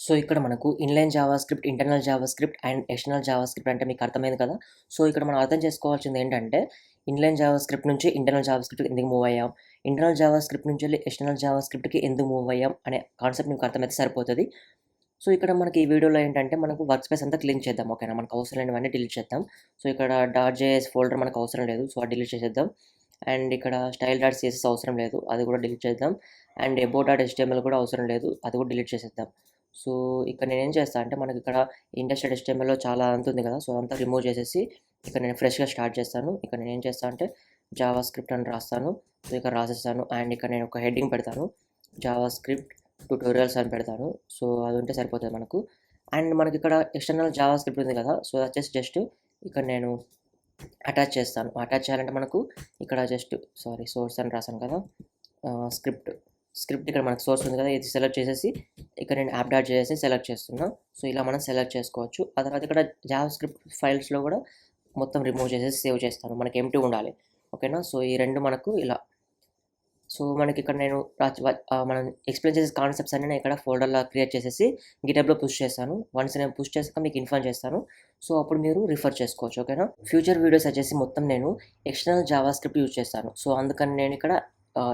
So, ఇక్కడ మనకు inline JavaScript, internal JavaScript and external JavaScript అంటే మీకు అర్థమైంది కదా! సో, ఇక్కడ మనం అర్థం చేసుకోవాల్సిందేంటంటే, ఇన్‌లైన్ జావాస్క్రిప్ట్ నుంచి ఇంటర్నల్ జావాస్క్రిప్ట్‌కి ఎందుకు మూవ్ అయ్యాం? ఇంటర్నల్ జావాస్క్రిప్ట్ నుంచెళ్ళి ఎక్స్టర్నల్ జావాస్క్రిప్ట్‌కి ఎందుకు మూవ్ అయ్యాం అనే కాన్సెప్ట్ మీకు అర్థమైతే సరిపోతది. సో, ఇక్కడ మనకి ఈ వీడియోలో ఏంటంటే, మనకు వర్క్ స్పేస్ అంతా క్లీన్ చేద్దాం. ఓకేనా? మనకు అవసరం లేనివన్నీ డిలీట్ చేద్దాం. సో, ఇక్కడ .js ఫోల్డర్ మనకు అవసరం లేదు. సో, అది డిలీట్ చేసేద్దాం. అండ్ ఇక్కడ style.css అవసరం లేదు. అది కూడా డిలీట్ చేద్దాం. అండ్ above.html కూడా అవసరం లేదు. అది కూడా డిలీట్ చేసేద్దాం. సో, ఇక్కడ నేనేం చేస్తా అంటే, మనకిక్కడ ఇండెక్స్డ్ HTMLలో చాలా అంత ఉంది కదా! సో, అదంతా రిమూవ్ చేసేసి, ఇక్కడ నేను ఫ్రెష్‌గా స్టార్ట్ చేస్తాను. ఇక్కడ నేనేం చేస్తా అంటే, జావాస్క్రిప్ట్ అని రాస్తాను. సో, ఇక్కడ రాసేసాను. అండ్ ఇక్కడ నేను ఒక హెడ్డింగ్ పెడతాను. జావాస్క్రిప్ట్ ట్యుటోరియల్స్ అని పెడతాను. సో, అది ఉంటే సరిపోతది మనకు. అండ్ మనకిక్కడ ఎక్స్టర్నల్ జావాస్క్రిప్ట్ ఉంది కదా! సో, అది వచ్చేసి జస్ట్ ఇక్కడ నేను అటాచ్ చేస్తాను. అటాచ్ చేయాలంటే మనకు ఇక్కడ సోర్స్ అని రాసాను కదా! స్క్రిప్ట్ ఇక్కడ మనకు సోర్స్ ఉంది కదా! ఇది సెలెక్ట్ చేసేసి ఇక్కడ నేను యాప్.js సెలెక్ట్ చేస్తున్నా. సో, ఇలా మనం సెలెక్ట్ చేసుకోవచ్చు. ఆ తర్వాత ఇక్కడ జావాస్క్రిప్ట్ ఫైల్స్‌లో కూడా మొత్తం రిమూవ్ చేసేసి సేవ్ చేస్తాను. మనకి ఎంప్టీ ఉండాలి. ఓకేనా? సో, ఈ 2 మనకు ఇలా. సో, మనకిక్కడ నేను మనం ఎక్స్‌ప్లెయిన్ చేసే కాన్సెప్ట్స్ అన్నీ నేను ఇక్కడ ఫోల్డర్‌లా క్రియేట్ చేసేసి గిటబ్‌లో పుష్ చేశాను. వన్స్ నేను పుష్ చేసాక మీకు ఇన్ఫార్మ్ చేస్తాను. సో, అప్పుడు మీరు రిఫర్ చేసుకోవచ్చు. ఓకేనా? ఫ్యూచర్ వీడియోస్ వచ్చేసి మొత్తం నేను ఎక్స్టర్నల్ జావాస్క్రిప్ట్ యూజ్ చేస్తాను. సో, అందుకని నేను ఇక్కడ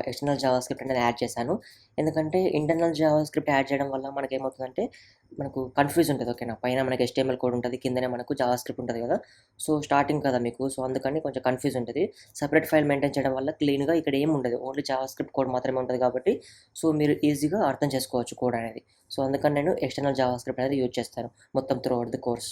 ఎక్స్టర్నల్ జావాస్క్రిప్ట్ అనేది యాడ్ చేశాను. ఎందుకంటే ఇంటర్నల్ జావాస్క్రిప్ట్ యాడ్ చేయడం వల్ల మనకేమవుతుందంటే, మనకు కన్‌ఫ్యూజ్ ఉంటది. ఓకేనా? పైన మనకి HTML కోడ్ ఉంటది. కిందనే మనకు జావాస్క్రిప్ట్ ఉంటది కదా! సో, స్టార్టింగ్ కదా మీకు. సో, అందుకని కొంచెం కన్‌ఫ్యూజ్ ఉంటది. సెపరేట్ ఫైల్ మెయింటైన్ చేయడం వల్ల క్లీన్‌గా ఇక్కడ ఏమి ఉండదు. ఓన్లీ జావాస్క్రిప్ట్ కోడ్ మాత్రమే ఉంటది కాబట్టి, సో, మీరు ఈజీగా అర్థం చేసుకోవచ్చు కోడ్ అనేది. సో, అందుకని నేను ఎక్స్టర్నల్ జావాస్క్రిప్ట్ అనేది యూజ్ చేస్తాను మొత్తం త్రూ ఔట్ ది కోర్స్.